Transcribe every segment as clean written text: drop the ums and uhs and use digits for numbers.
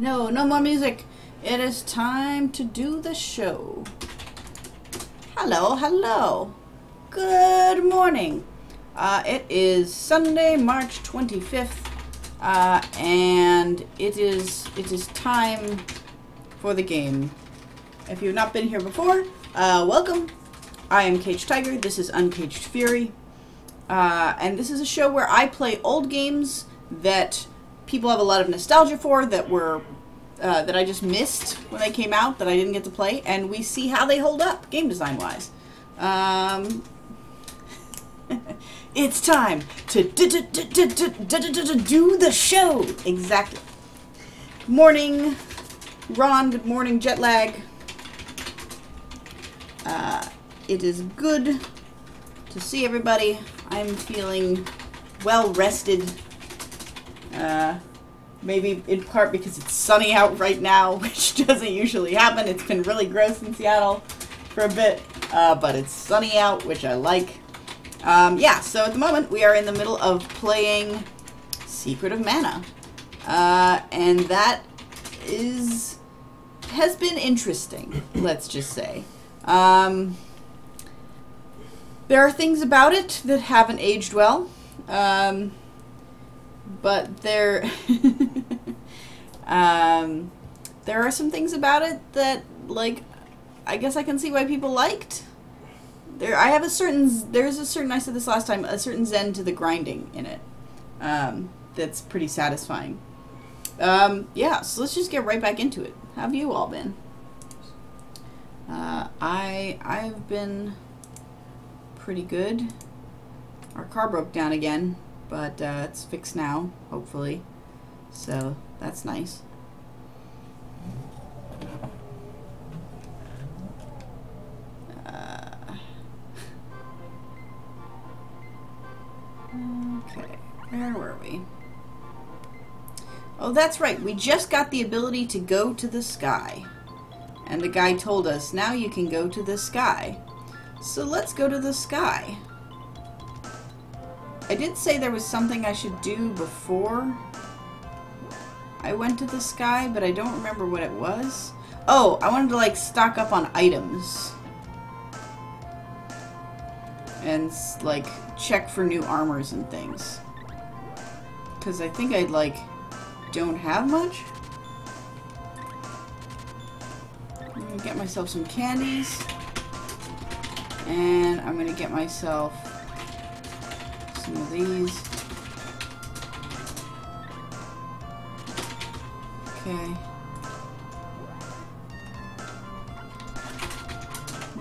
No, no more music. It is time to do the show. Hello, hello. Good morning. It is Sunday, March 25th, and it is time for the game. If you've not been here before, welcome. I am Caged Tiger. This is UnKaged Fury, and this is a show where I play old games that people have a lot of nostalgia for, that were that I just missed when they came out, that I didn't get to play, and we see how they hold up game design wise. It's time to do the show. Exactly. Good morning, Ron. Good morning, jet lag. It is good to see everybody. I'm feeling well rested. Maybe in part because it's sunny out right now, which doesn't usually happen. It's been really gross in Seattle for a bit, but it's sunny out, which I like. Yeah, so at the moment we are in the middle of playing Secret of Mana, and that has been interesting, let's just say. There are things about it that haven't aged well. But there are some things about it that, like, I guess I can see why people liked. There's a certain, I said this last time, a certain zen to the grinding in it, that's pretty satisfying. Yeah, so let's just get right back into it. How have you all been? I've been pretty good. Our car broke down again. But it's fixed now, hopefully. So that's nice. Okay, where were we? Oh, that's right. We just got the ability to go to the sky. And the guy told us, now you can go to the sky. So let's go to the sky. I did say there was something I should do before I went to the sky, but I don't remember what it was. Oh, I wanted to, like, stock up on items. And, like, check for new armors and things. Because I think I, like, don't have much. I'm gonna get myself some candies. And I'm gonna get myself some of these. Okay.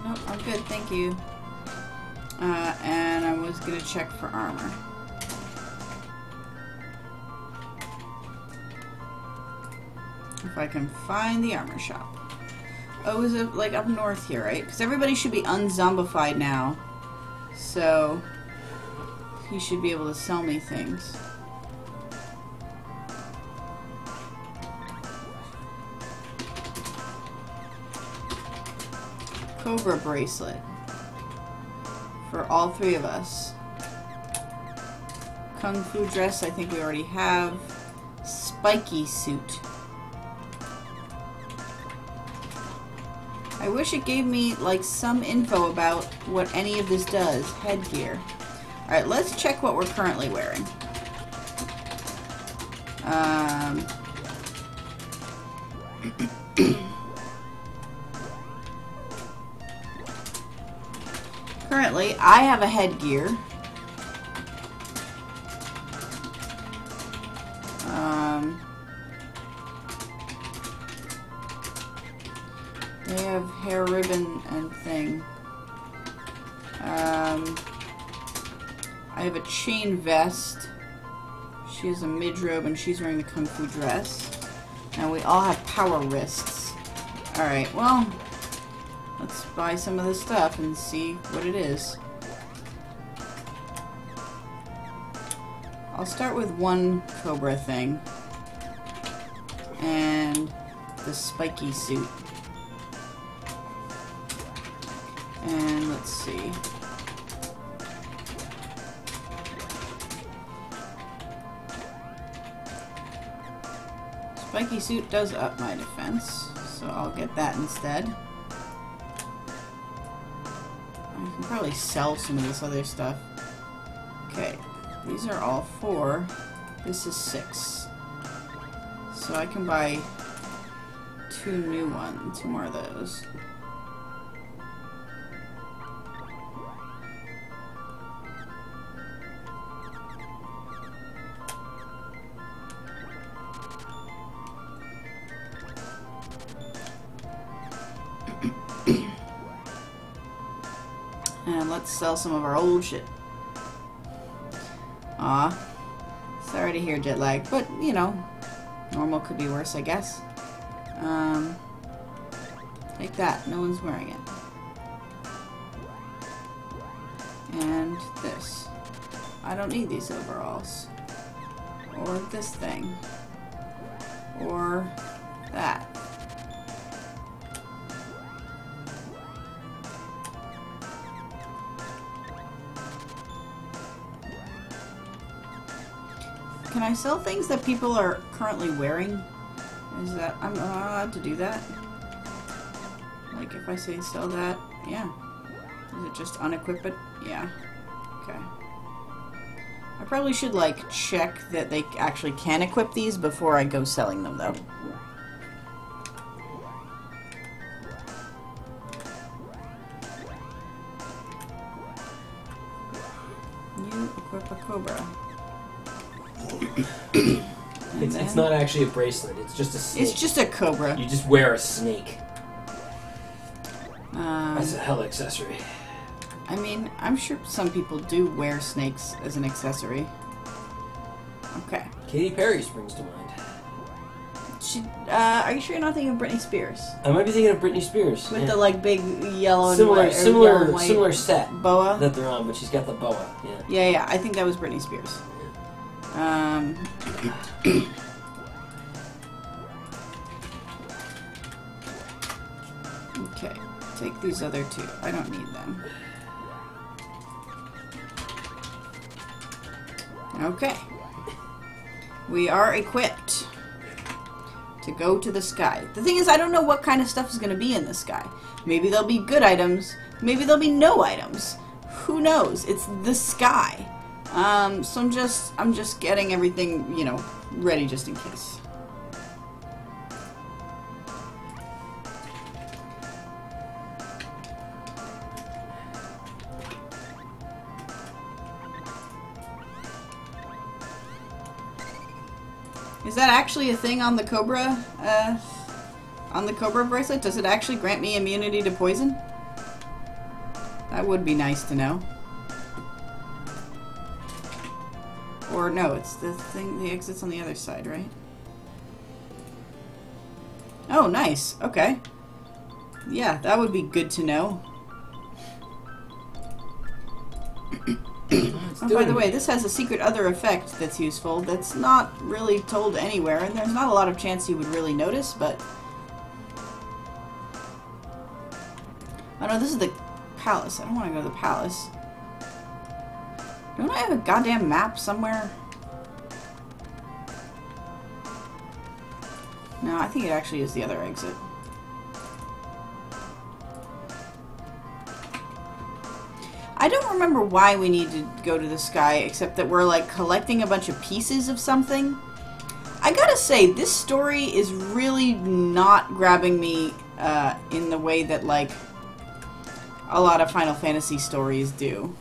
Nope, I'm good, thank you. And I was gonna check for armor. If I can find the armor shop. Oh, is it like up north here, right? Because everybody should be unzombified now. So he should be able to sell me things. Cobra bracelet. For all three of us. Kung Fu dress, I think we already have. Spiky suit. I wish it gave me, like, some info about what any of this does. Headgear. Alright, let's check what we're currently wearing. Currently, I have a headgear. They have hair ribbon and thing. I have a chain vest. She has a midrobe and she's wearing the Kung Fu dress. And we all have power wrists. Alright, well, let's buy some of this stuff and see what it is. I'll start with one Cobra thing. And the spiky suit. And let's see. spiky suit does up my defense, so I'll get that instead. I can probably sell some of this other stuff. Okay, these are all 4. This is 6. So I can buy 2 new ones, 2 more of those. And let's sell some of our old shit. Aw. Sorry to hear jet lag, but, you know, normal could be worse, I guess. Take that. No one's wearing it. And this. I don't need these overalls. Or this thing. Or that. Can I sell things that people are currently wearing? Is that... I'm not allowed to do that? Like if I say sell that? Yeah. Is it just unequip it? Yeah. Okay. I probably should like check that they actually can equip these before I go selling them though. You equip a cobra. It's not actually a bracelet, it's just a snake. It's just a cobra. You just wear a snake. That's a hell accessory. I mean, I'm sure some people do wear snakes as an accessory. Okay. Katy Perry springs to mind. Are you sure you're not thinking of Britney Spears? I might be thinking of Britney Spears. With the like big yellow and white, similar, yellow white similar set boa that they're on, but she's got the boa. Yeah. Yeah. I think that was Britney Spears. Okay, take these other 2. I don't need them. Okay. We are equipped to go to the sky. The thing is, I don't know what kind of stuff is going to be in the sky. Maybe there'll be good items. Maybe there'll be no items. Who knows? It's the sky. So I'm just getting everything, you know, ready just in case. Is that actually a thing on the Cobra, bracelet? Does it actually grant me immunity to poison? That would be nice to know. Or no, it's the thing, the exit's on the other side, right? Oh, nice. Okay. Yeah, that would be good to know. Oh, by the way, this has a secret other effect that's useful that's not really told anywhere, and there's not a lot of chance you would really notice, but... Oh no, this is the palace. I don't want to go to the palace. Don't I have a goddamn map somewhere? No, I think it actually is the other exit. I don't remember why we need to go to the sky, except that we're like collecting a bunch of pieces of something. I gotta say, this story is really not grabbing me in the way that like a lot of Final Fantasy stories do.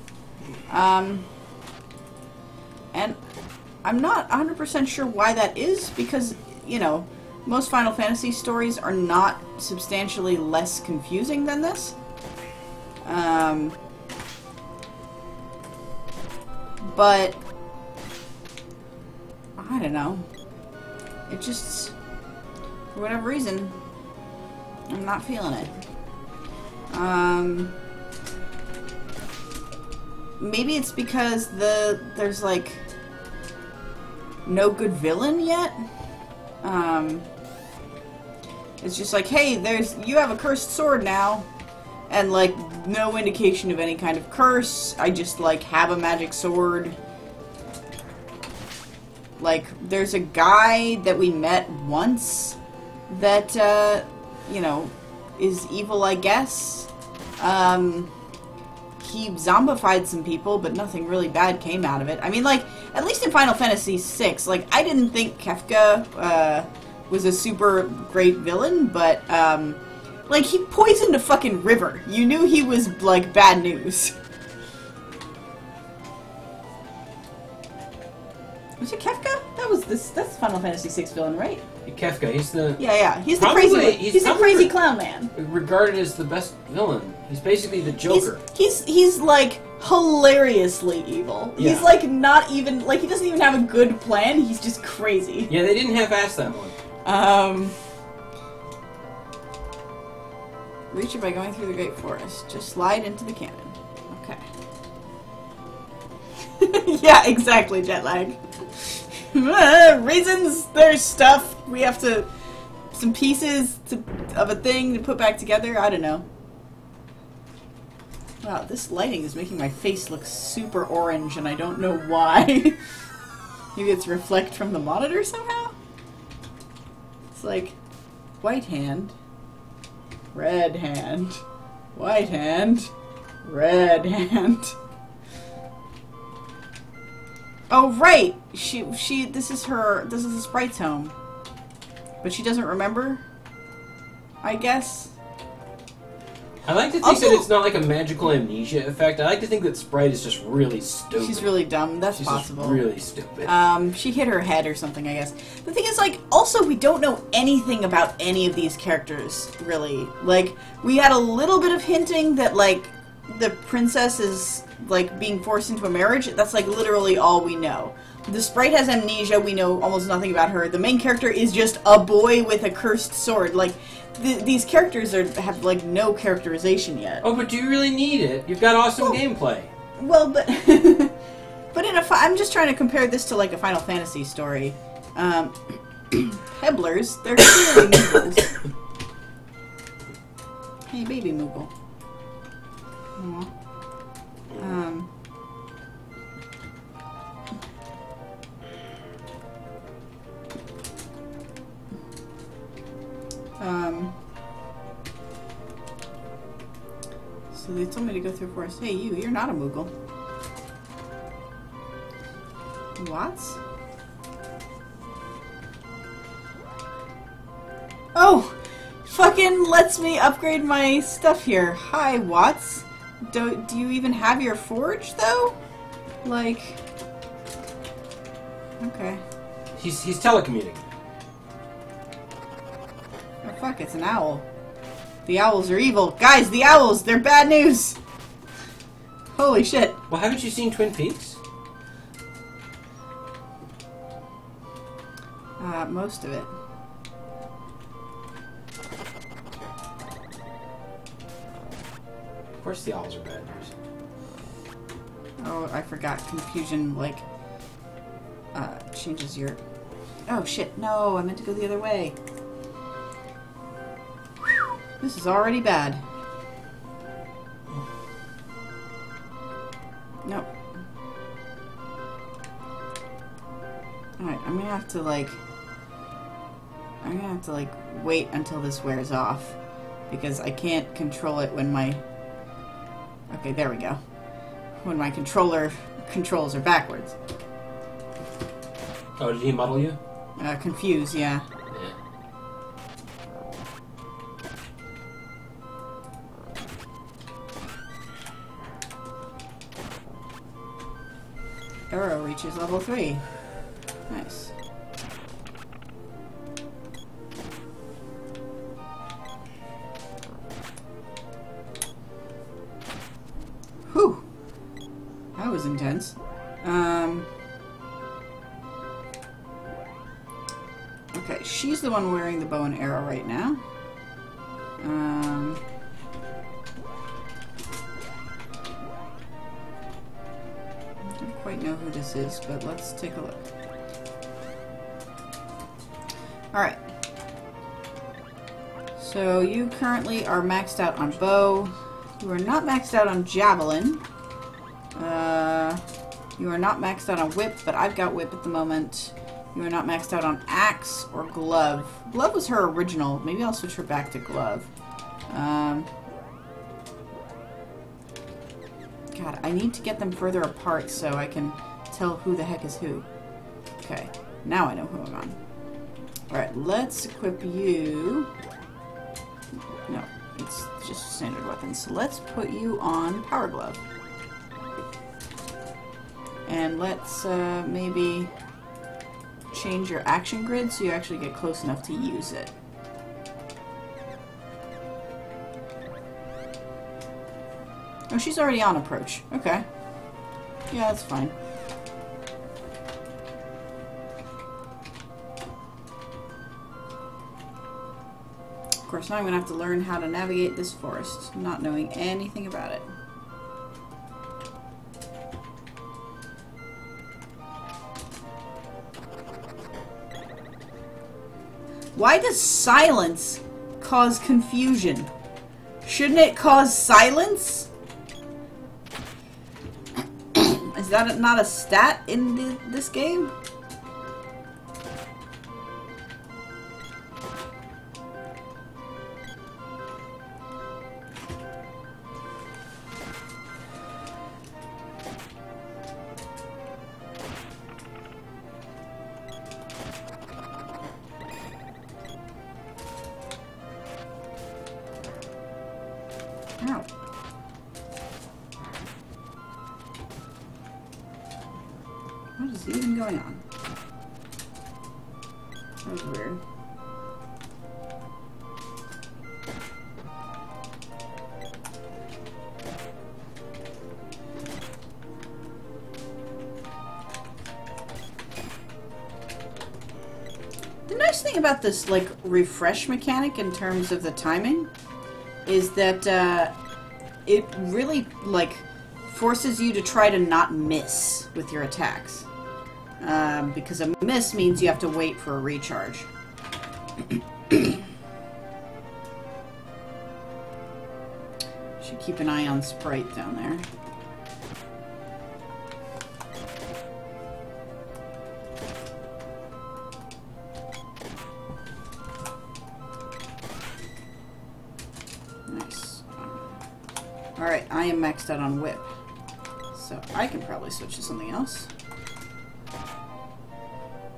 And I'm not 100% sure why that is, because, you know, most Final Fantasy stories are not substantially less confusing than this. But I don't know. It just, for whatever reason, I'm not feeling it. Maybe it's because there's like no good villain yet. It's just like, hey, you have a cursed sword now. And, like, no indication of any kind of curse. I just, like, have a magic sword. Like, there's a guy that we met once that, you know, is evil, I guess. He zombified some people, but nothing really bad came out of it. I mean, like, at least in Final Fantasy VI, like, I didn't think Kefka, was a super great villain, but, like, he poisoned a fucking river. You knew he was, like, bad news. Was it Kefka? That's Final Fantasy VI villain, right? Kefka, he's the... Yeah. He's the crazy he's the crazy clown man. Regarded as the best villain. He's basically the Joker. He's like, hilariously evil. Yeah. He's, like, not even... Like, he doesn't even have a good plan. He's just crazy. Yeah, they didn't half-ass that one. Reach it by going through the Great Forest. Just slide into the cannon. Okay. Yeah, exactly, jet lag. Reasons, there's stuff. We have to... Some pieces of a thing to put back together. I don't know. Wow, this lighting is making my face look super orange, and I don't know why. Maybe it's reflect from the monitor somehow? It's like... White hand. Red hand. White hand. Red hand. Oh, right! This is the sprite's home. But she doesn't remember? I guess? I like to think that it's not like a magical amnesia effect. I like to think that Sprite is just really stupid. She's really dumb. That's possible. Just really stupid. She hit her head or something, I guess. The thing is, like, also we don't know anything about any of these characters, really. Like, we had a little bit of hinting that, like, the princess is, like, being forced into a marriage. That's, like, literally all we know. The Sprite has amnesia. We know almost nothing about her. The main character is just a boy with a cursed sword. Like, these characters have, like, no characterization yet. Oh, but do you really need it? You've got awesome gameplay. Well, but... but I'm just trying to compare this to, like, a Final Fantasy story. Pebblers, they're clearly Moogles. Hey, baby Moogle. Aww. So they told me to go through forest. Hey, you're not a Moogle. What? Oh! Fucking lets me upgrade my stuff here. Hi, Watts. Do you even have your forge, though? Like... Okay. He's telecommuting. Oh, fuck, it's an owl. The owls are evil. Guys, the owls! They're bad news! Holy shit. Well, haven't you seen Twin Peaks? Most of it. Of course the owls are bad news. Oh, I forgot. Confusion, like, changes your... Oh, shit. No, I meant to go the other way. Whew. This is already bad. Nope. Alright, I'm gonna have to, like... wait until this wears off. Because I can't control it when my... Okay, there we go. When my controls are backwards. Oh, did he muddle you? Confused, yeah. Arrow reaches level 3. Nice. Whew. That was intense. Okay, she's the one wearing the bow and arrow right now. I don't quite know who this is, but let's take a look. Alright. So you currently are maxed out on bow. You are not maxed out on javelin. You are not maxed out on whip, but I've got whip at the moment. You are not maxed out on axe or glove. Glove was her original. Maybe I'll switch her back to glove. God, I need to get them further apart so I can tell who the heck is who. Okay, now I know who I'm on. Alright, let's equip you. No, it's just standard weapons. So let's put you on Power Glove. And let's maybe change your action grid so you actually get close enough to use it. Oh, she's already on approach. Okay. Yeah, that's fine. Of course, now I'm going to have to learn how to navigate this forest, not knowing anything about it. Why does silence cause confusion? Shouldn't it cause silence? Is that not a stat in this game? Ow. What is even going on? That was weird. The nice thing about this, like, refresh mechanic in terms of the timing is that it really, like, forces you to try to not miss with your attacks. Because a miss means you have to wait for a recharge. Should keep an eye on Sprite down there. Nice. Alright, I am maxed out on whip. So I can probably switch to something else.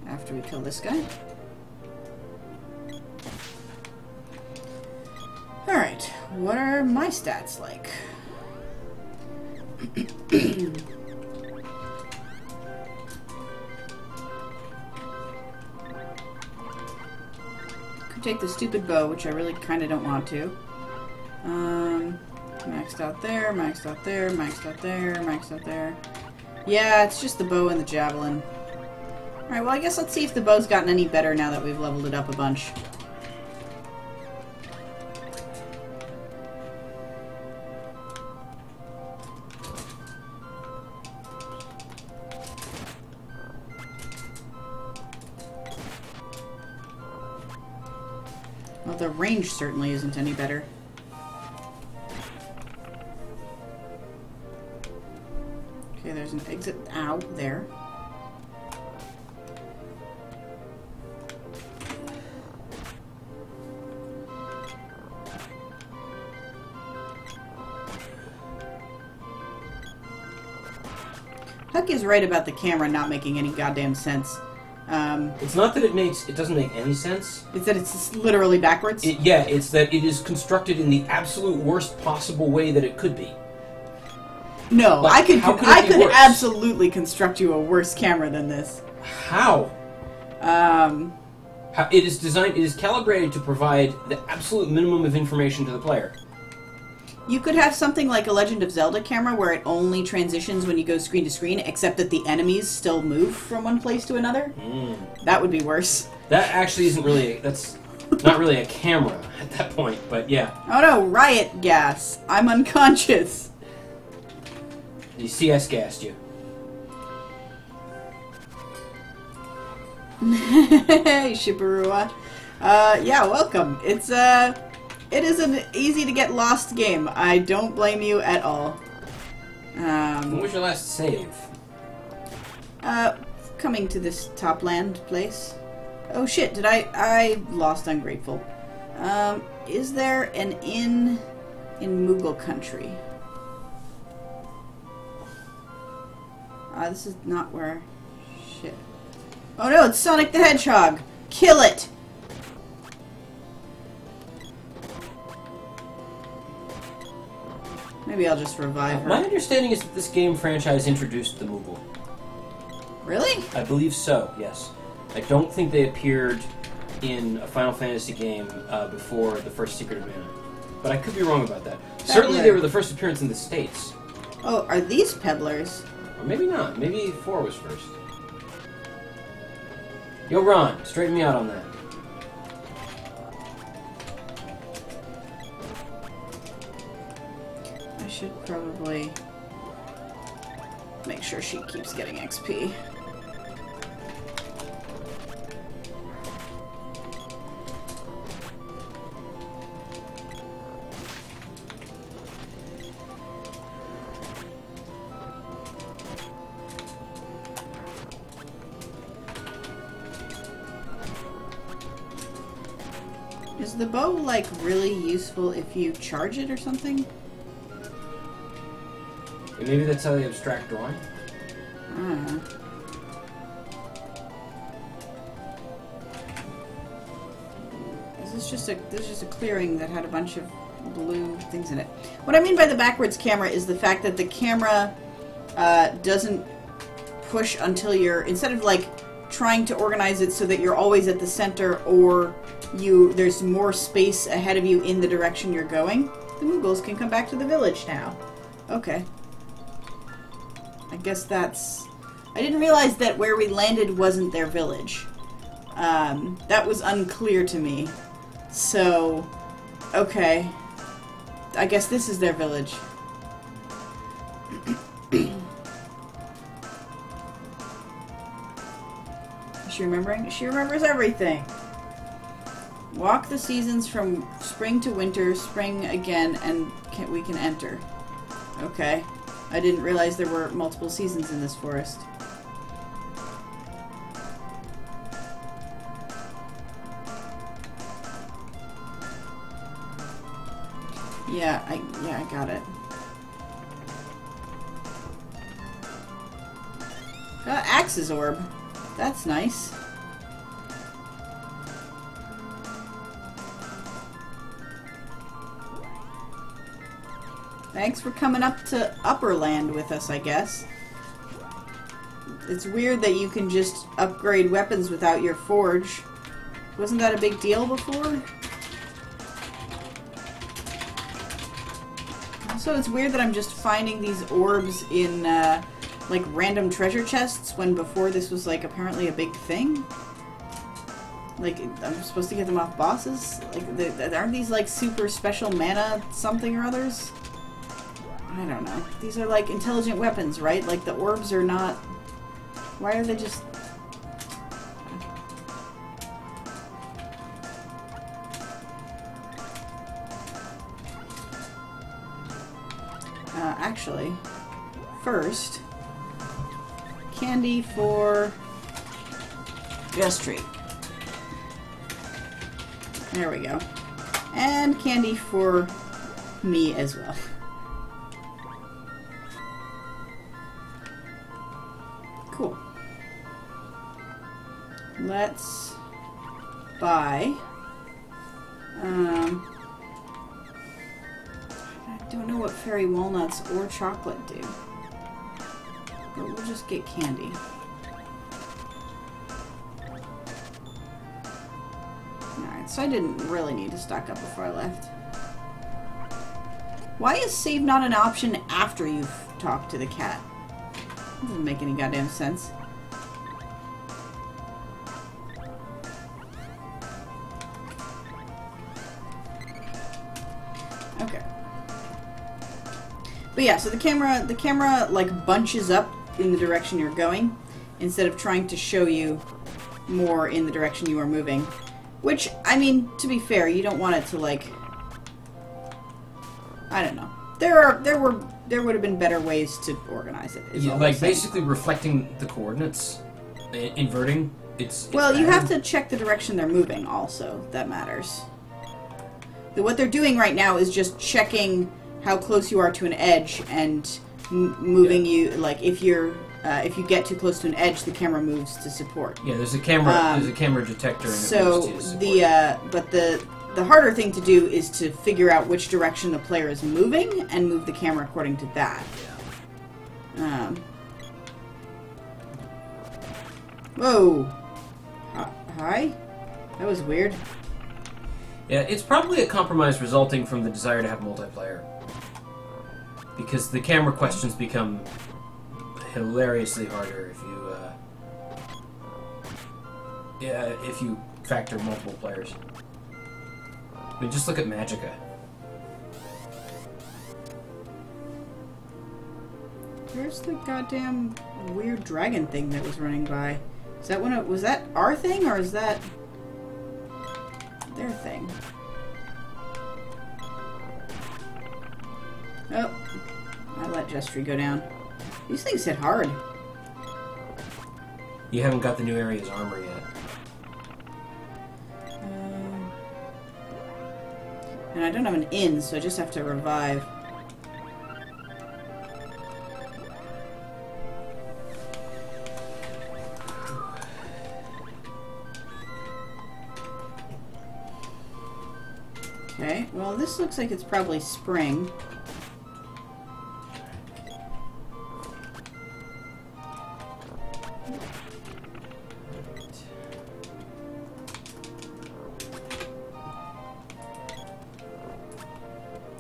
After we kill this guy. Alright, what are my stats like? Could take the stupid bow, which I really kind of don't want to. Maxed out there, maxed out there, maxed out there, maxed out there. Yeah, it's just the bow and the javelin. Alright, well I guess let's see if the bow's gotten any better now that we've leveled it up a bunch. Well, the range certainly isn't any better. Okay, there's an exit out there. Huck is right about the camera not making any goddamn sense. It's not that it doesn't make any sense. It's that it's just literally backwards? Yeah, it's that it is constructed in the absolute worst possible way that it could be. No, But I could worse? absolutely construct you a worse camera than this. How? It is designed, it is calibrated to provide the absolute minimum of information to the player. You could have something like a Legend of Zelda camera where it only transitions when you go screen to screen, except that the enemies still move from one place to another. That would be worse. That actually isn't really, that's not really a camera at that point, but yeah. Oh no, riot gas. I'm unconscious. The CS gassed you. Hey, Shibarua. Yeah, welcome. It is an easy to get lost game. I don't blame you at all. When was your last save? coming to this Topland place. Oh shit, did I lost Ungrateful. Is there an inn in Moogle country? This is not where... Shit. Oh no, it's Sonic the Hedgehog! Kill it! Maybe I'll just revive her. My understanding is that this game franchise introduced the Moogle. Really? I believe so, yes. I don't think they appeared in a Final Fantasy game before the first Secret of Mana. But I could be wrong about that. Certainly they were the first appearance in the States. Oh, are these peddlers? Or maybe not. Maybe 4 was first. Yo, Ron, straighten me out on that. I should probably make sure she keeps getting XP. Is the bow, like, really useful if you charge it or something? Maybe that's how they abstract drawing? I don't know. This is just a clearing that had a bunch of blue things in it. What I mean by the backwards camera is the fact that the camera doesn't push until you're, instead of like trying to organize it so that you're always at the center or there's more space ahead of you in the direction you're going. The Moogles can come back to the village now. Okay. I guess that's... I didn't realize that where we landed wasn't their village. That was unclear to me. So, okay. I guess this is their village. Is she remembering? She remembers everything. Walk the seasons from spring to winter, spring again, and we can enter. Okay. I didn't realize there were multiple seasons in this forest. Yeah, I got it. Got Axe's Orb. That's nice. Thanks for coming up to Upperland with us, I guess. It's weird that you can just upgrade weapons without your forge. Wasn't that a big deal before? Also, it's weird that I'm just finding these orbs in, like, random treasure chests when before this was, like, apparently a big thing. Like, I'm supposed to get them off bosses? Like, aren't these, like, super special mana something or others? I don't know. These are like intelligent weapons, right? Like the orbs are not... Why are they just... Actually, first, candy for Gustry. There we go. And candy for me as well. Cool. Let's buy. I don't know what fairy walnuts or chocolate do. But we'll just get candy. Alright, so I didn't really need to stock up before I left. Why is save not an option after you've talked to the cat? Doesn't make any goddamn sense. Okay. But yeah, so the camera like bunches up in the direction you're going instead of trying to show you more in the direction you are moving. Which, I mean, to be fair, you don't want it to like... I don't know. There would have been better ways to organize it. Yeah, like basically reflecting the coordinates. inverting. It's well, you bad. have to check the direction they're moving. Also, that matters. What they're doing right now is just checking how close you are to an edge and moving you. Like if you get too close to an edge, the camera moves to support. Yeah, there's a camera. There's a camera detector. And so it moves to support. the harder thing to do is to figure out which direction the player is moving and move the camera according to that. Yeah. Whoa. Hi? That was weird. Yeah, it's probably a compromise resulting from the desire to have multiplayer. Because the camera questions become hilariously harder if you factor multiple players. I mean, just look at Magica. Where's the goddamn weird dragon thing that was running by? Is that was that our thing or is that their thing? Oh, I let Jestry go down. These things hit hard. You haven't got the new area's armor yet. And I don't have an inn, so I just have to revive. Okay, well this looks like it's probably spring.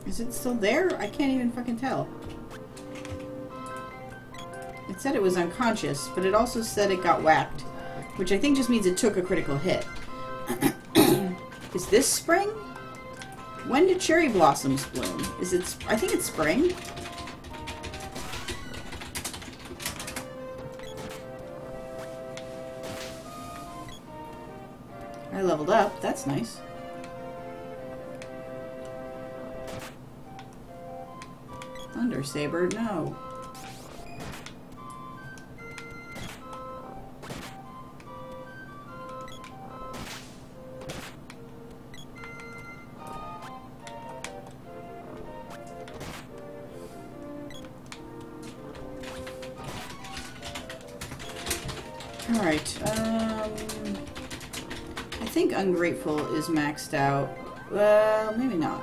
Is it still there? I can't even fucking tell. It said it was unconscious, but it also said it got whacked, which I think just means it took a critical hit. Is this spring? When do cherry blossoms bloom? Is it? I think it's spring. I leveled up. That's nice. Thunder Saber, no. Alright, I think Ungrateful is maxed out. Well, maybe not.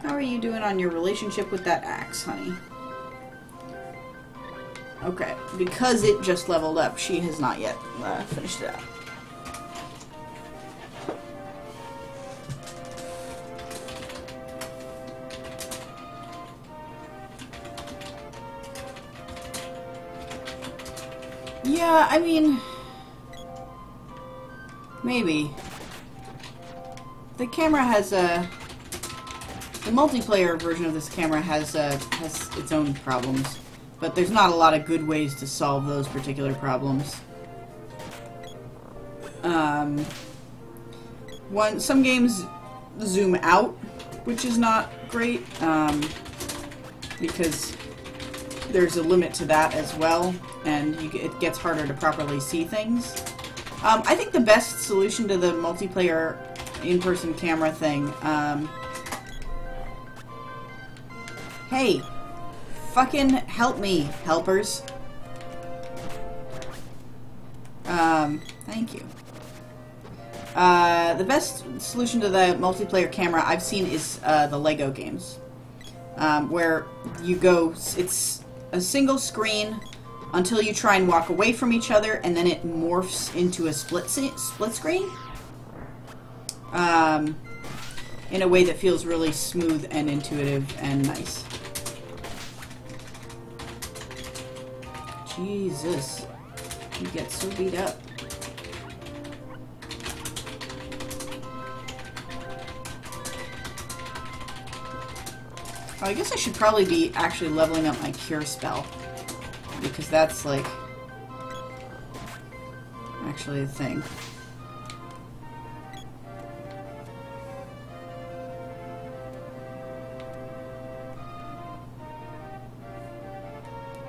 How are you doing on your relationship with that axe, honey? Okay, because it just leveled up, she has not yet finished it out. Yeah, I mean, maybe. The camera has a... The multiplayer version of this camera has its own problems, but there's not a lot of good ways to solve those particular problems. Some games zoom out, which is not great, because there's a limit to that as well, and it gets harder to properly see things. I think the best solution to the multiplayer in-person camera thing, hey, fucking help me, helpers. Thank you. The best solution to the multiplayer camera I've seen is the Lego games, where you go, it's a single screen until you try and walk away from each other, and then it morphs into a split screen. In a way that feels really smooth and intuitive and nice. Jesus. You get so beat up. Oh, I guess I should probably be actually leveling up my cure spell, because that's like actually a thing.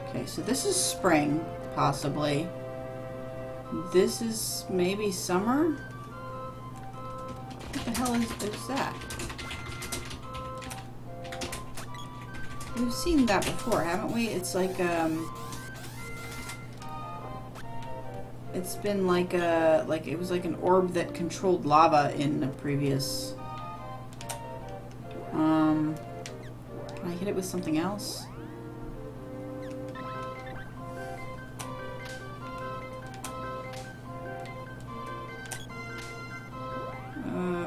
Okay, so this is spring, possibly. This is maybe summer? What the hell is that? We've seen that before, haven't we? It's like, it's been like it was like an orb that controlled lava in a previous, can I hit it with something else?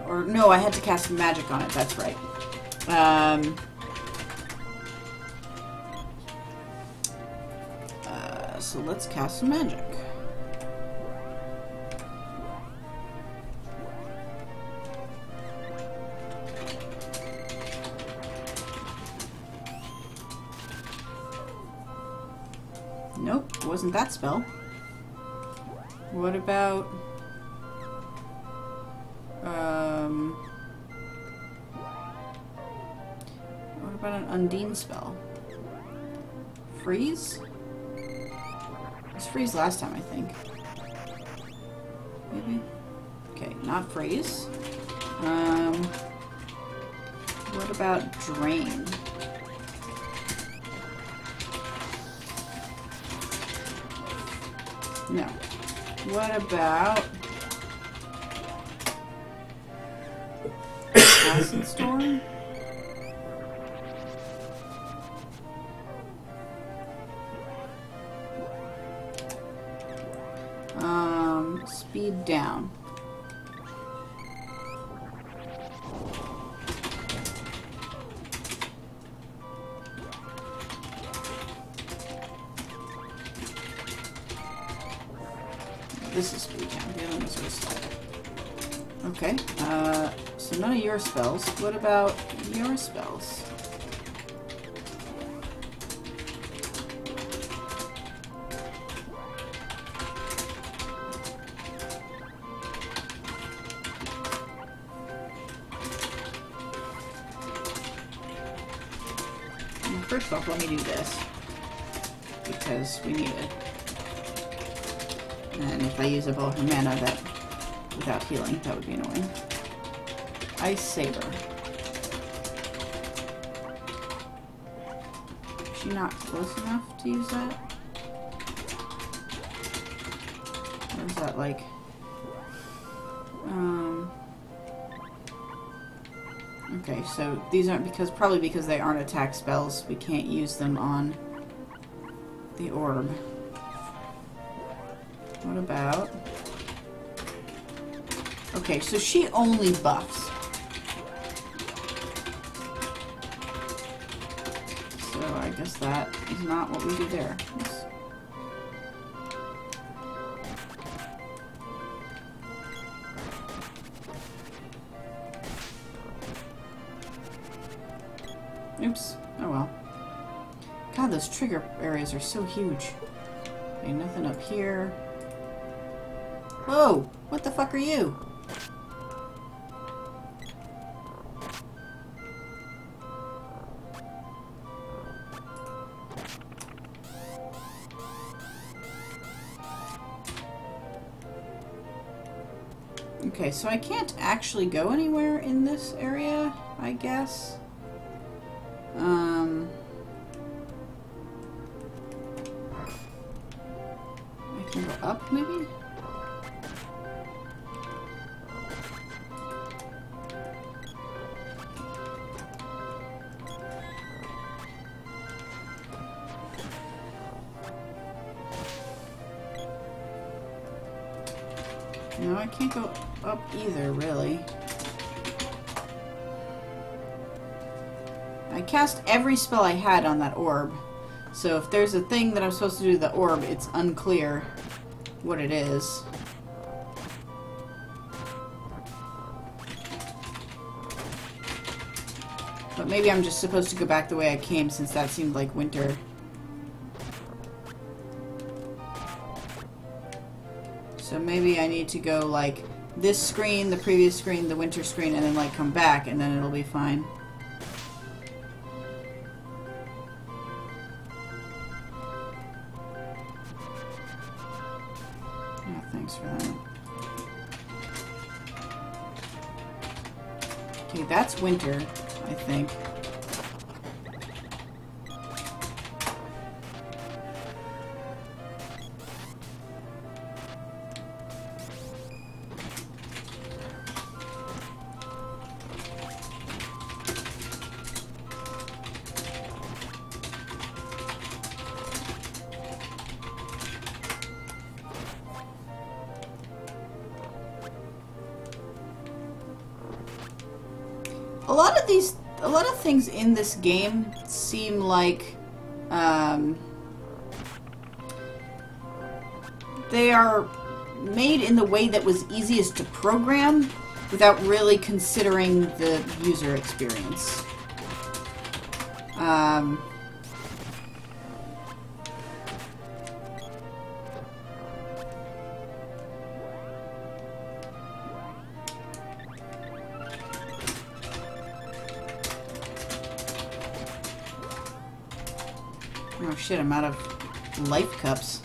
Or no, I had to cast magic on it, that's right. So let's cast some magic. Nope, it wasn't that spell. What about... what about an Undine spell? Freeze? It was freeze last time, I think. Maybe? Okay, not freeze. What about drain? No. What about acid storm? Speed down. This is speed down. The other one is really slow. Okay. So none of your spells. What about your spells? First off, let me do this, because we need it. And if I use up all her mana without healing, that would be annoying. Ice Saber. Is she not close enough to use that? Or is that like... Okay, so these aren't probably because they aren't attack spells, we can't use them on the orb. What about... Okay, so she only buffs. So I guess that is not what we do there. Oops. Oh well. God, those trigger areas are so huge. Okay, nothing up here. Whoa! What the fuck are you? Okay, so I can't actually go anywhere in this area, I guess. I can go up, maybe? No, I can't go up either, really. I cast every spell I had on that orb. So if there's a thing that I'm supposed to do to the orb, it's unclear what it is. But maybe I'm just supposed to go back the way I came, since that seemed like winter. So maybe I need to go like this screen, the previous screen, the winter screen, and then like come back, and then it'll be fine. Nothing. Thanks for that. Okay, that's winter, I think. A lot of things in this game seem like they are made in the way that was easiest to program without really considering the user experience. Oh shit, I'm out of life cups.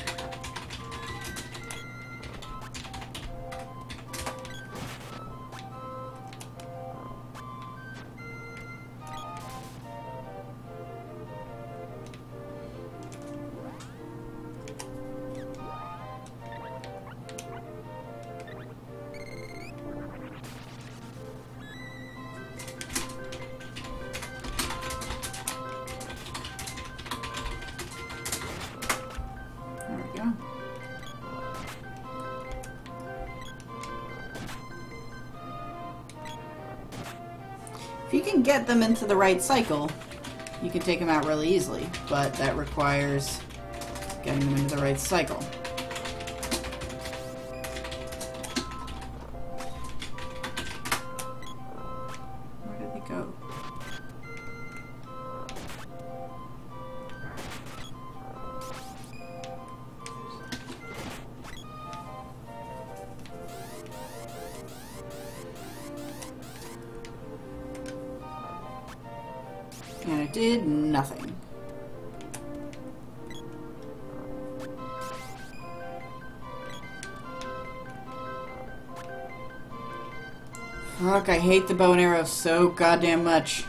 If you can get them into the right cycle, you can take them out really easily, but that requires getting them into the right cycle. Where did they go? And it did nothing. Fuck, I hate the bow and arrow so goddamn much.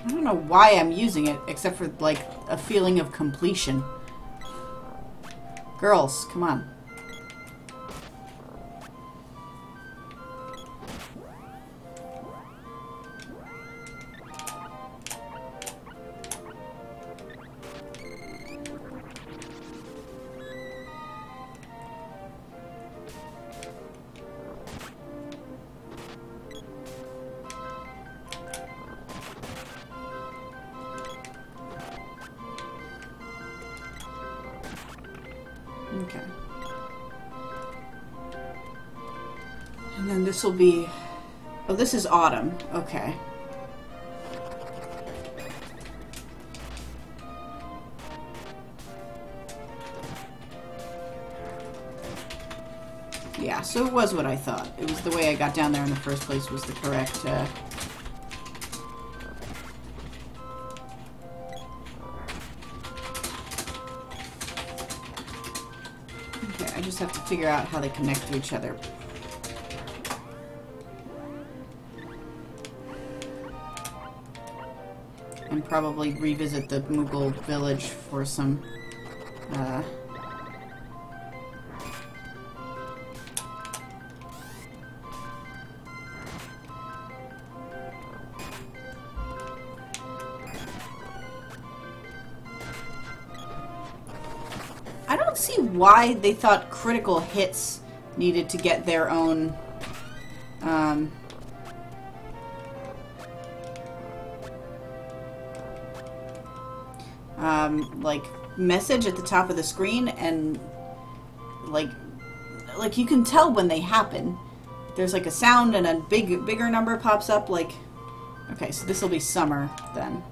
I don't know why I'm using it, except for, like, a feeling of completion. Girls, come on. Okay. And then this will be... Oh, this is autumn. Okay. Yeah, so it was what I thought. It was the way I got down there in the first place was the correct... I just have to figure out how they connect to each other. And probably revisit the Mughal village for some, I don't see why they thought critical hits needed to get their own, like, message at the top of the screen, and, like you can tell when they happen. There's, like, a sound and a bigger number pops up, like... Okay, so this will be summer, then.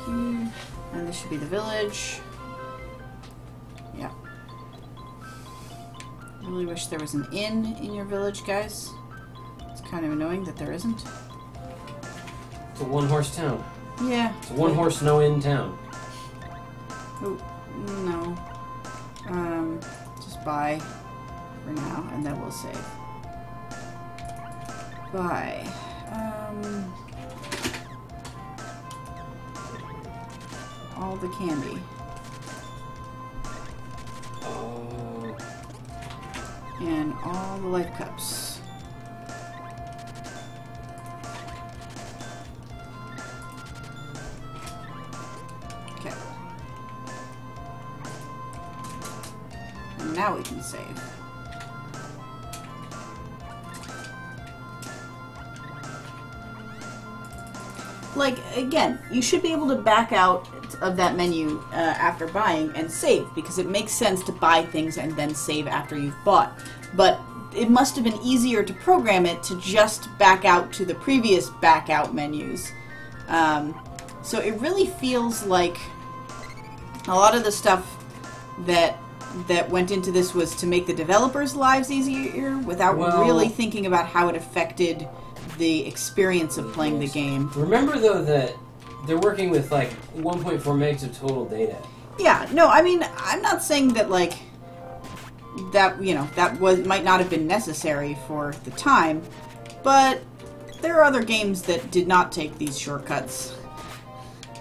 And this should be the village. Yeah. I really wish there was an inn in your village, guys. It's kind of annoying that there isn't. It's a one-horse town. Yeah. It's a one-horse, no-inn town. Oh, no. Just buy for now, and then we'll save. Buy. All the candy. Oh. And all the life cups. Okay. And now we can save. Like, again, you should be able to back out of that menu after buying and save, because it makes sense to buy things and then save after you've bought. But it must have been easier to program it to just back out to the previous back out menus. So it really feels like a lot of the stuff that went into this was to make the developers' lives easier without really thinking about how it affected the experience of playing the game. Remember, though, that they're working with, like, 1.4 megs of total data. Yeah, no, I mean, I'm not saying that, like, that, you know, that might not have been necessary for the time, but there are other games that did not take these shortcuts.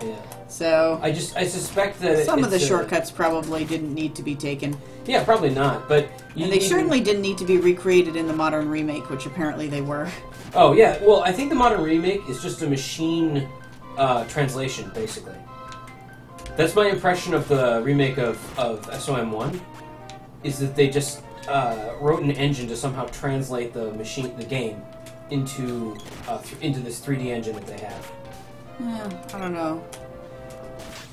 Yeah. So I suspect that some of the shortcuts probably didn't need to be taken. Yeah, probably not, but... And they certainly didn't need to be recreated in the modern remake, which apparently they were. Oh, yeah. Well, I think the modern remake is just a machine translation, basically. That's my impression of the remake of SOM1, is that they just wrote an engine to somehow translate the game into this 3D engine that they have. Yeah, I don't know.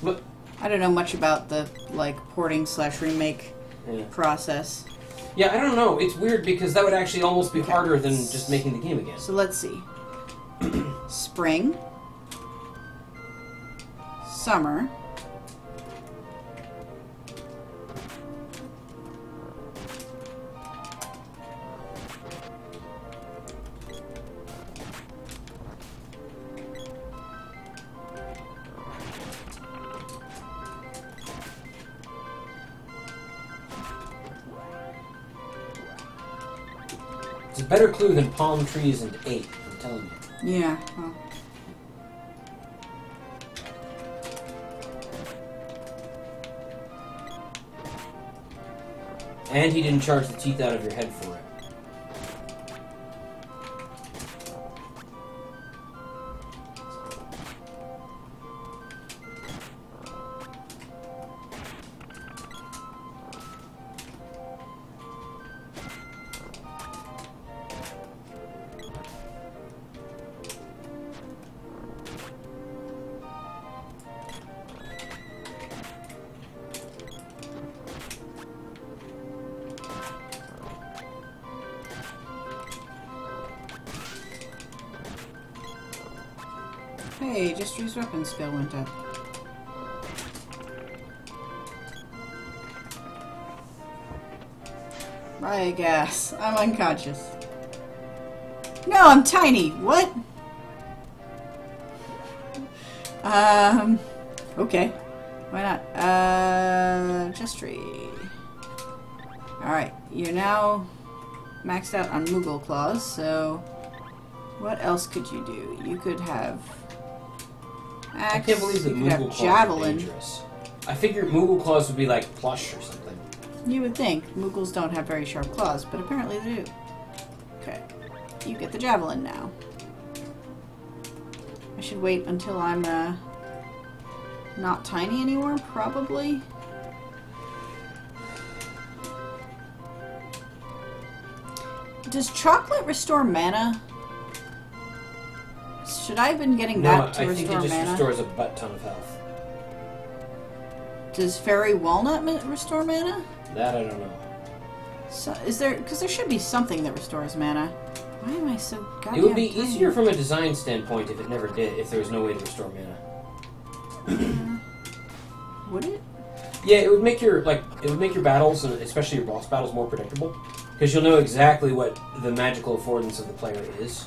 But I don't know much about the, like, porting/remake process. Yeah, I don't know. It's weird because that would actually almost be harder than just making the game again. So let's see. Spring. Summer. It's a better clue than palm trees and 8, I'm telling you. Yeah. Well. And he didn't charge the teeth out of your head for it. Hey, Jester's weapon skill went up. Riot gas. I'm unconscious. No, I'm tiny. What? Okay. Why not? Jestry. Alright, you're now maxed out on Moogle Claws, so what else could you do? You could have axe, I can't believe that Moogle Claws are dangerous. I figured Moogle Claws would be like plush or something. You would think. Moogles don't have very sharp claws, but apparently they do. Okay. You get the javelin now. I should wait until I'm, not tiny anymore, probably. Does chocolate restore mana? Should I have been getting that to restore mana? I think it just restores a butt ton of health. Does fairy walnut restore mana? That I don't know. So, is there... Because there should be something that restores mana. Why am I so goddamn It would be tiny? easier from a design standpoint if it never did, if there was no way to restore mana. Would it? Yeah, it would make your battles, and especially your boss battles, more predictable. Because you'll know exactly what the magical affordance of the player is,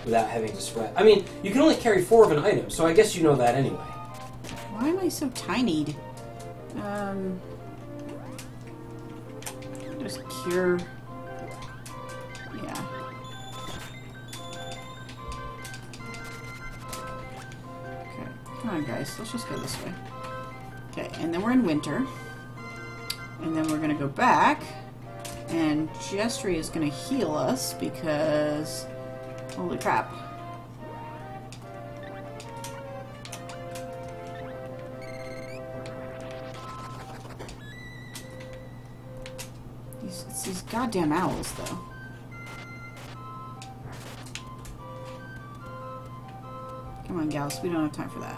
without having to sweat. I mean, you can only carry 4 of an item, so I guess you know that anyway. Why am I so tinied? Just cure. Yeah. Okay, come on, guys. Let's just go this way. Okay, and then we're in winter. And then we're gonna go back. And Jestry is gonna heal us because... Holy crap. It's these goddamn owls, though. Come on, gals. We don't have time for that.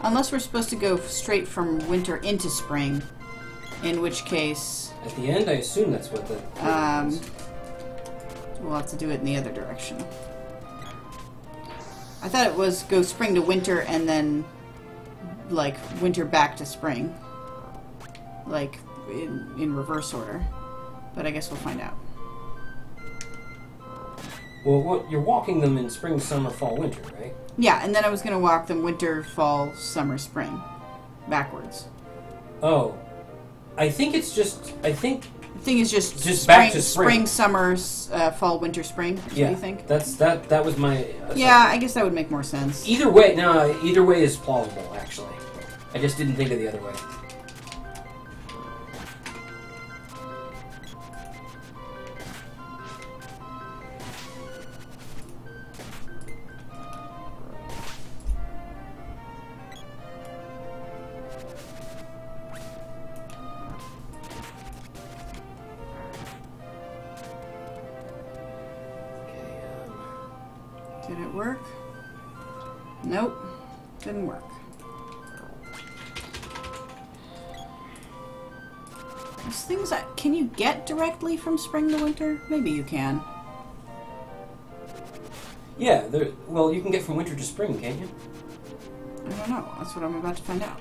Unless we're supposed to go straight from winter into spring, in which case... At the end, I assume that's what the... we'll have to do it in the other direction. I thought it was go spring to winter and then, like, winter back to spring. Like, in reverse order. But I guess we'll find out. Well, you're walking them in spring, summer, fall, winter, right? Yeah, and then I was going to walk them winter, fall, summer, spring. Backwards. Oh. I think it's just... I think... The thing is just spring, back to spring. summer, fall, winter, spring. Is what you think? That was my... Yeah, I guess that would make more sense. Either way is plausible, actually. I just didn't think of the other way. Did it work? Nope. Didn't work. There's things that... Can you get directly from spring to winter? Maybe you can. Yeah, well, you can get from winter to spring, can't you? I don't know. That's what I'm about to find out.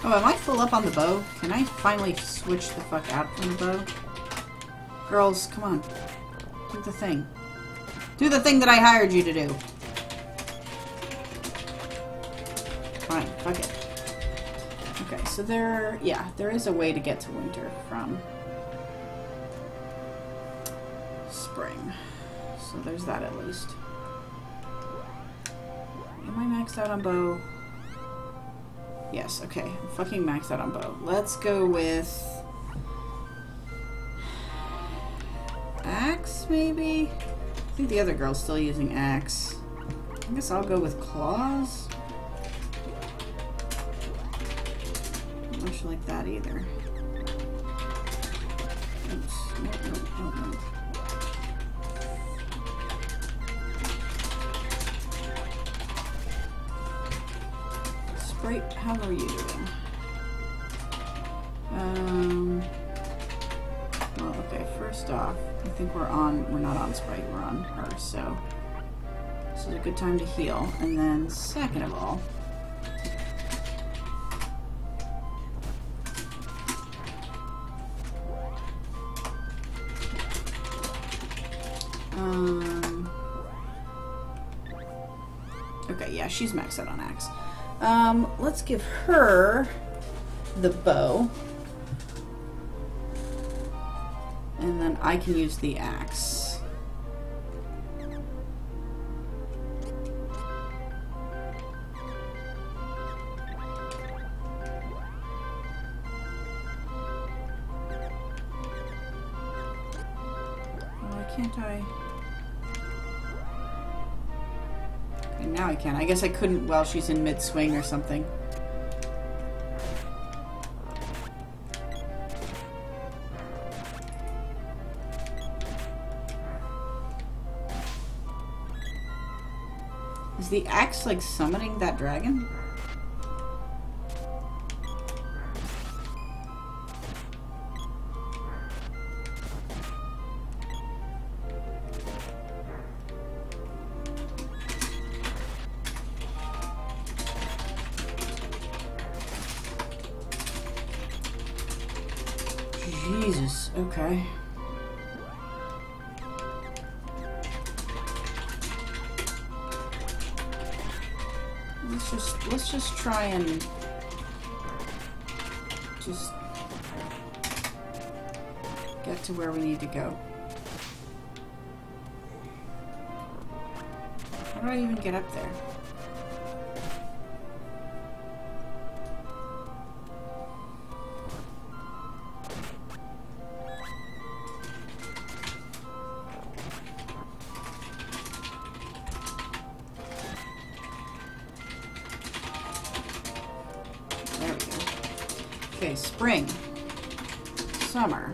Oh, am I full up on the bow? Can I finally switch the fuck out from the bow? Girls, come on. Do the thing. Do the thing that I hired you to do. Fine, fuck it. Okay, so there is a way to get to winter from spring. So there's that at least. Am I maxed out on bow? Yes, okay. I'm fucking maxed out on bow. Let's go with... axe, maybe? I think the other girl's still using axe. I guess I'll go with claws. Not much like that either. Oops. Nope. Sprite, how are you doing? First off, I think we're not on Sprite, we're on her, so this is a good time to heal. And then second of all, okay, yeah, she's maxed out on axe. Let's give her the bow. And then I can use the axe. Why can't I? Okay, now I can. I guess I couldn't while she's in mid-swing or something. Is the axe like summoning that dragon? Jesus, okay. Let's just try and just get to where we need to go. How do I even get up there? Okay, spring, summer.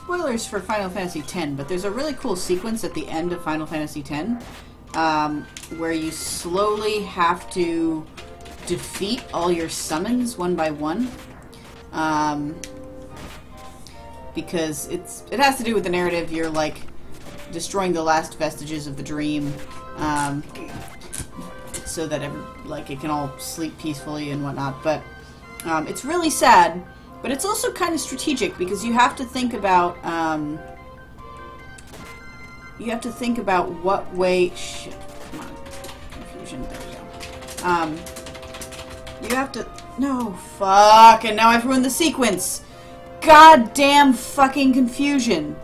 Spoilers for Final Fantasy X, but there's a really cool sequence at the end of Final Fantasy X where you slowly have to defeat all your summons one by one. Because it has to do with the narrative. You're like destroying the last vestiges of the dream, so that it can all sleep peacefully and whatnot. But it's really sad. But it's also kind of strategic because you have to think about what way. Shit, come on, confusion. There we go. You have to. No, fuck, and now I've ruined the sequence. Goddamn fucking confusion.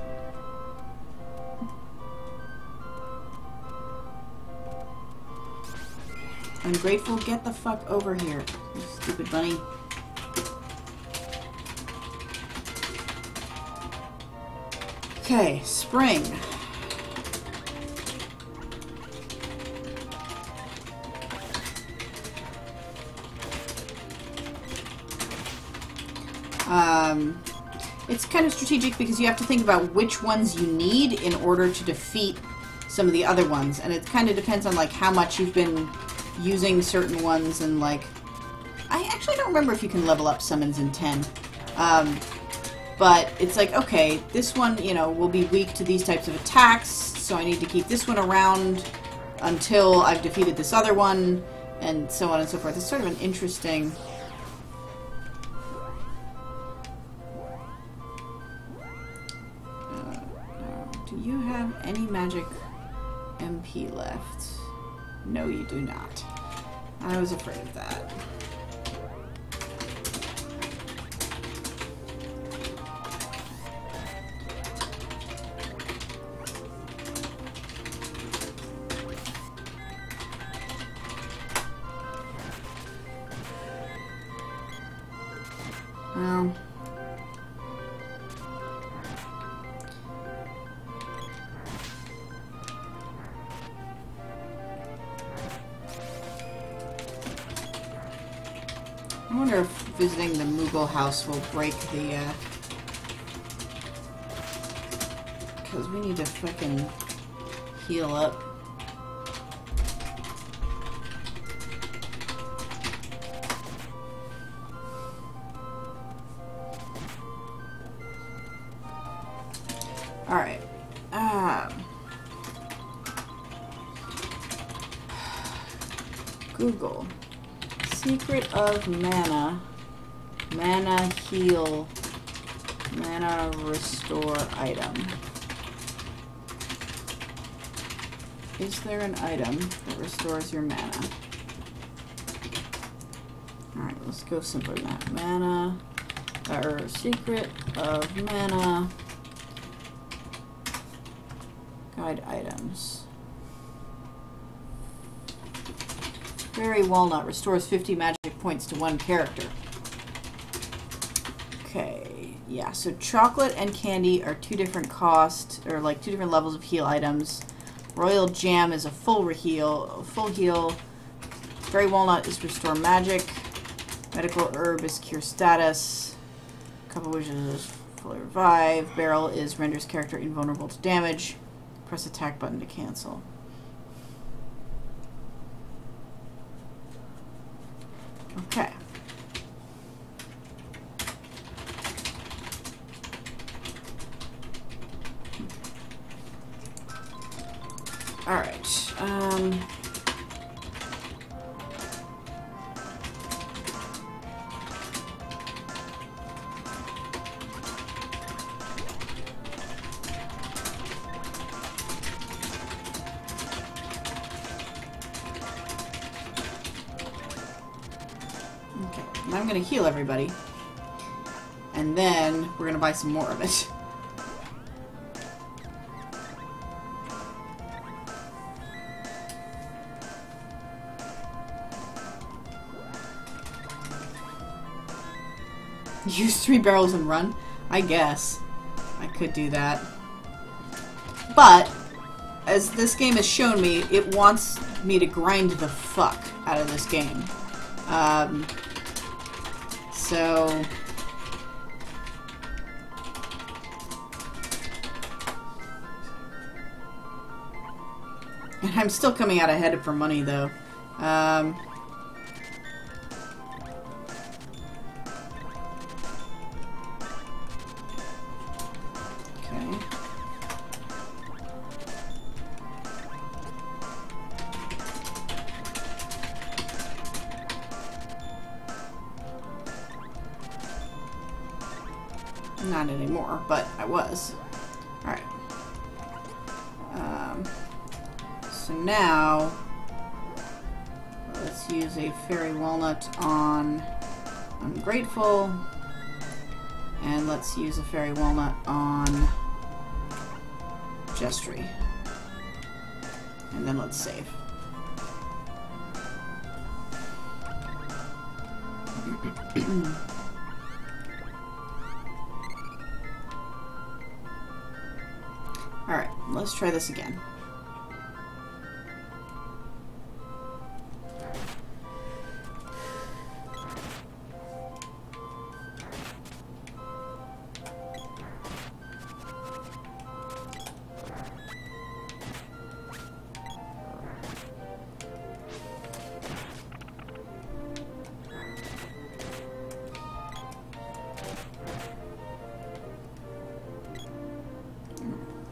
Ungrateful, get the fuck over here, you stupid bunny. Okay, spring. It's kind of strategic because you have to think about which ones you need in order to defeat some of the other ones, and it kind of depends on like how much you've been using certain ones, and like I actually don't remember if you can level up summons in 10. But it's like, okay, this one, you know, will be weak to these types of attacks, so I need to keep this one around until I've defeated this other one, and so on and so forth. It's sort of an interesting... do you have any magic MP left? No, you do not. I was afraid of that. Well... I wonder if visiting the Moogle house will break the, because we need to fucking heal up. Alright. Google. Secret of mana. Mana heal. Mana restore item. Is there an item that restores your mana? Alright, let's go simpler than that. Mana. Or secret of mana. Guide items. Fairy Walnut restores 50 magic points to one character. Okay, yeah, so chocolate and candy are two different costs, or like two different levels of heal items. Royal Jam is a full heal. Fairy Walnut is restore magic. Medical Herb is cure status. Couple Wishes is fully revive. Barrel is renders character invulnerable to damage. Press attack button to cancel. Okay. All right. I'm going to heal everybody. And then we're going to buy some more of it. Use 3 barrels and run? I guess. I could do that. But, as this game has shown me, it wants me to grind the fuck out of this game. So... And I'm still coming out ahead for money, though. Okay. Not anymore, but I was. Alright. So now, let's use a Fairy Walnut on Ungrateful, and let's use a Fairy Walnut on Jestry. And then let's save. Alright, let's try this again.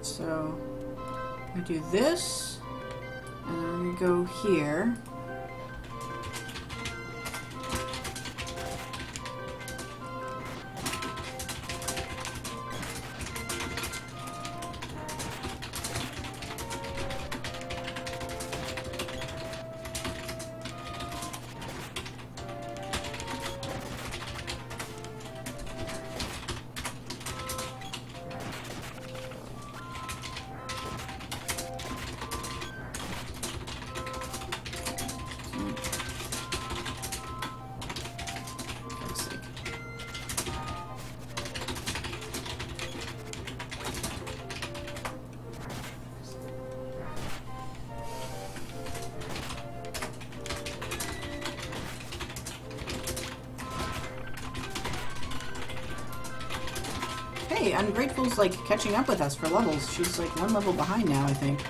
So, we do this, and then we go here. Ungrateful's like catching up with us for levels. She's like 1 level behind now, I think.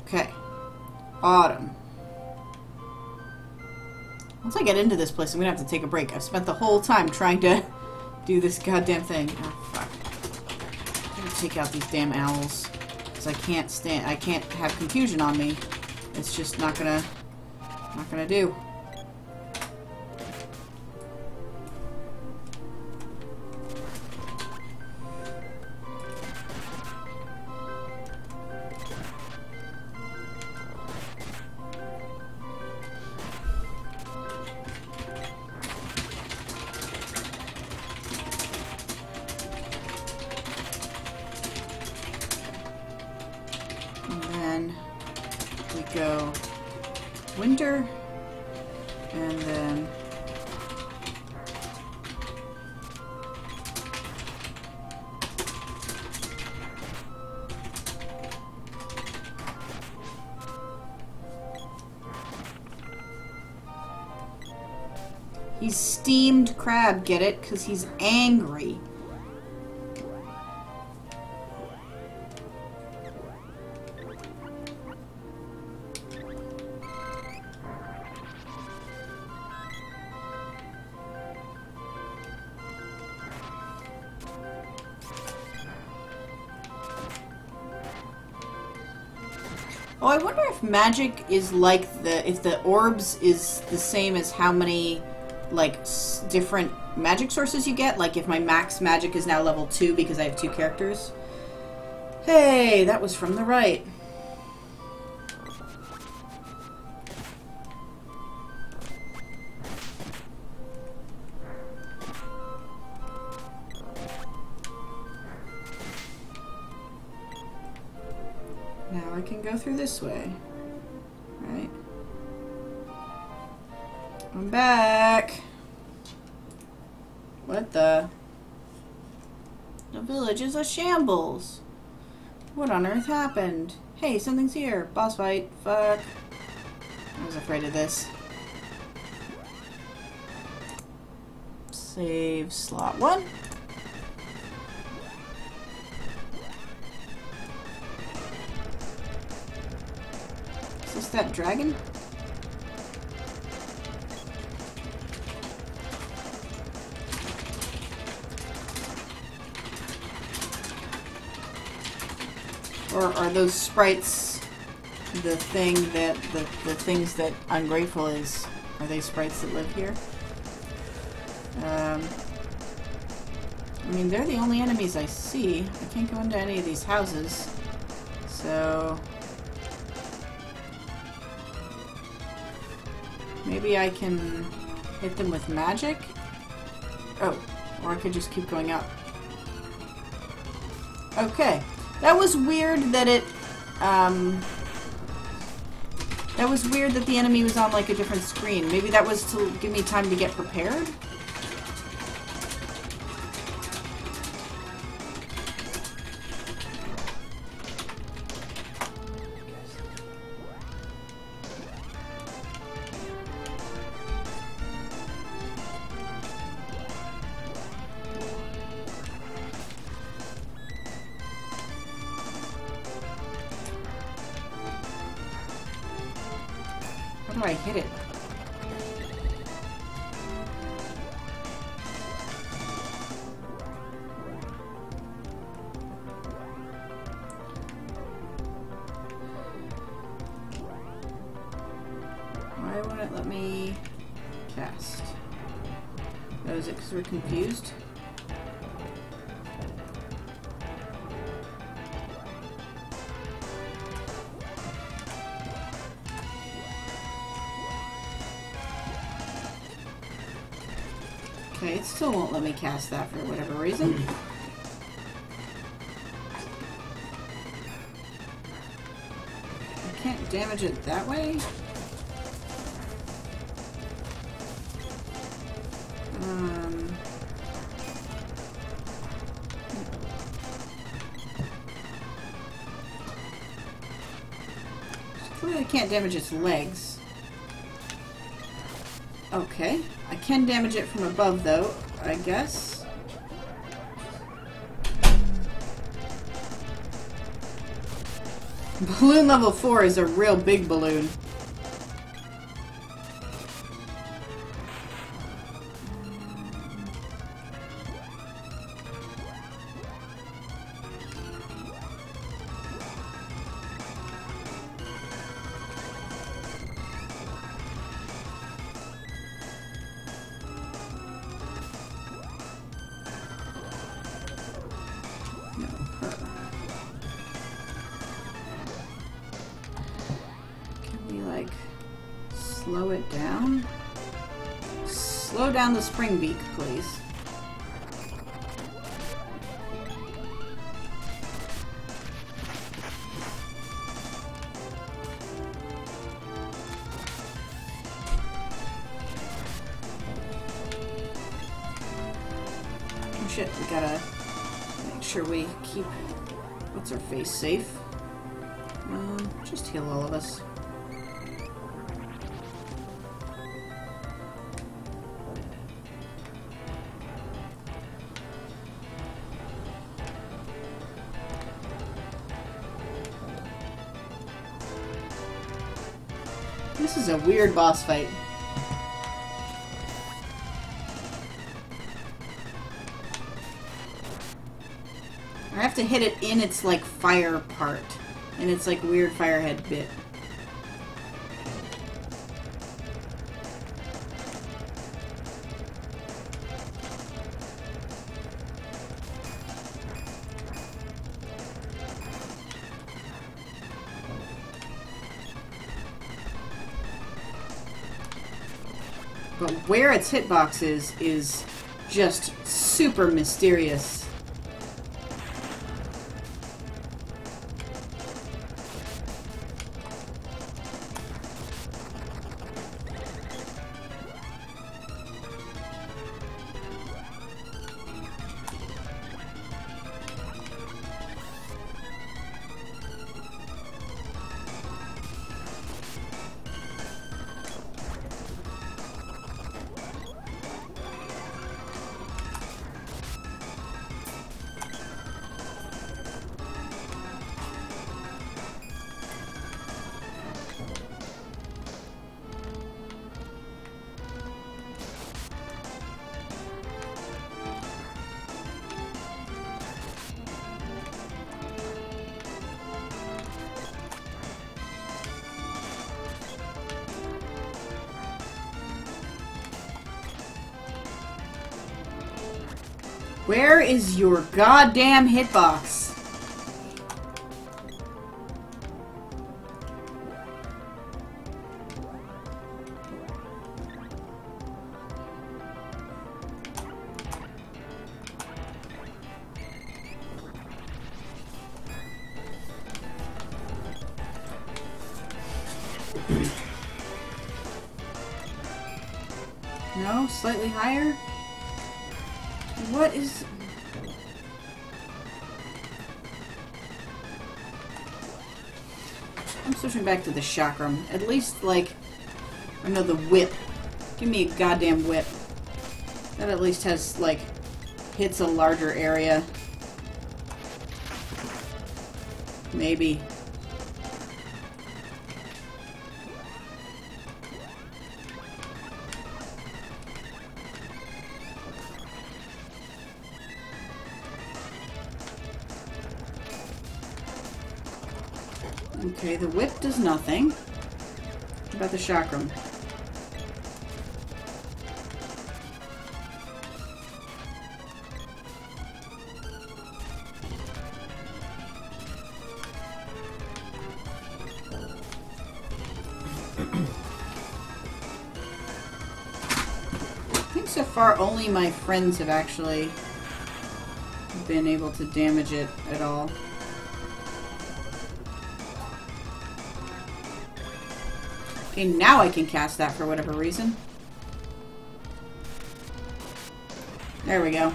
Okay. Autumn. Once I get into this place, I'm gonna have to take a break. I've spent the whole time trying to do this goddamn thing. Oh, fuck. I'm gonna take out these damn owls. Because I can't have confusion on me. It's just not gonna do. We go winter, and then he's steamed crab, get it? Because he's angry. Oh, I wonder if magic is like if the orbs is the same as how many, like, different magic sources you get. Like, if my max magic is now level 2 because I have 2 characters. Hey, that was from the right. Now I can go through this way. Right. I'm back. What the? The village is a shambles. What on earth happened? Hey, something's here. Boss fight. Fuck. I was afraid of this. Save slot 1. Is this that dragon? Or are those sprites the thing that the things that Ungrateful is? Are they sprites that live here? I mean, they're the only enemies I see. I can't go into any of these houses. So maybe I can hit them with magic? Oh, or I could just keep going up. Okay. That was weird that it, that was weird that the enemy was on, like, a different screen. Maybe that was to give me time to get prepared? How do I hit it? Why won't it let me cast? Oh, is it because we're confused? Okay, it still won't let me cast that for whatever reason. I can't damage it that way? Clearly can't damage its legs. Okay. I can damage it from above, though, I guess. Balloon level 4 is a real big balloon. Slow it down. Slow down the spring beak, please. Oh shit, we gotta make sure we keep what's her face safe. Just heal all of us. This is a weird boss fight. I have to hit it in its, like, fire part. And its, like, weird firehead bit. But where its hitbox is just super mysterious. Where is your goddamn hitbox? No? Slightly higher? What is... I'm switching back to the chakram. At least, like... I know the whip. Give me a goddamn whip. That at least has, like... hits a larger area. Maybe. Okay, the whip does nothing. What about the chakram? I think so far only my friends have actually been able to damage it at all. Okay, now I can cast that for whatever reason. There we go.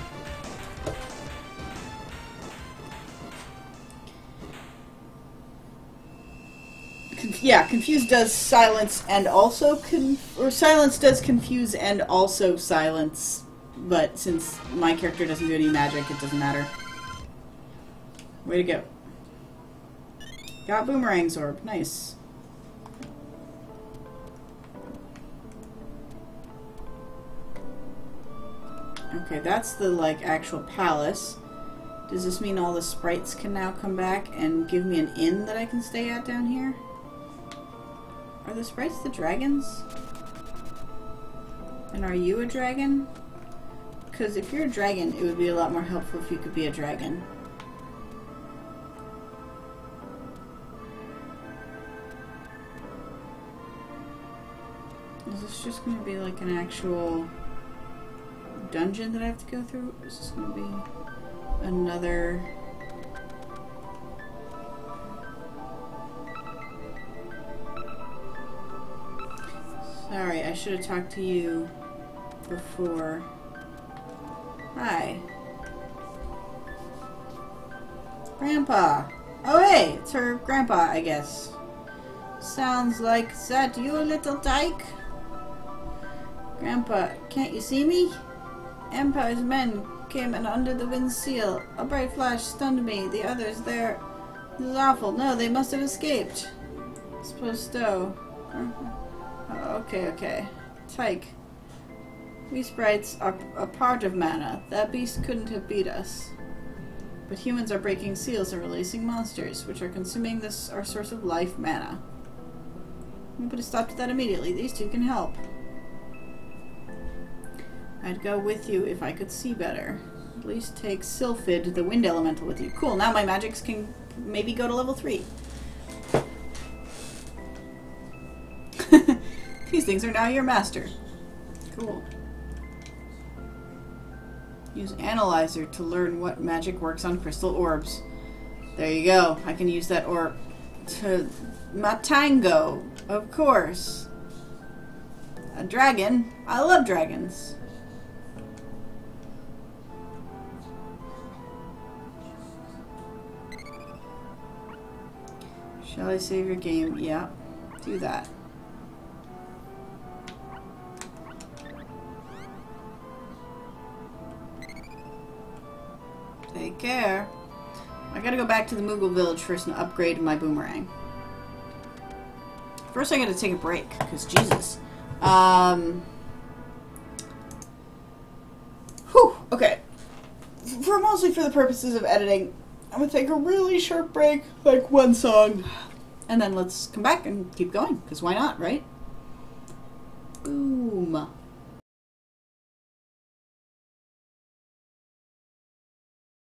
Yeah, confuse does silence and also silence does confuse and also silence, but since my character doesn't do any magic, it doesn't matter. Way to go. Got Boomerang's orb. Nice. Okay, that's the, like, actual palace. Does this mean all the sprites can now come back and give me an inn that I can stay at down here? Are the sprites the dragons? And are you a dragon? Because if you're a dragon, it would be a lot more helpful if you could be a dragon. Is this just going to be like an actual dungeon that I have to go through? Or is this going to be another... Sorry, I should have talked to you before. Hi. Grandpa. Oh hey, it's her grandpa, I guess. Sounds like, is that you, little dyke? Grandpa, can't you see me? Empire's men came and under the wind's seal. A bright flash stunned me. The others there. This is awful. No, they must have escaped. Suppose so. Okay. Tyke. We sprites are a part of mana. That beast couldn't have beat us. But humans are breaking seals and releasing monsters, which are consuming our source of life, mana. We put a stop to that immediately. These two can help. I'd go with you if I could see better. At least take Sylphid, the wind elemental, with you. Cool, now my magics can maybe go to level 3. These things are now your master. Cool. Use Analyzer to learn what magic works on crystal orbs. There you go. I can use that orb to Matango, of course. A dragon. I love dragons. Shall I save your game? Yeah. Do that. Take care. I gotta go back to the Moogle village first and upgrade my boomerang. First I gotta take a break, because Jesus. Whew, okay. Mostly for the purposes of editing, I'm gonna take a really short break, like one song, and then let's come back and keep going, because why not, right? Boom.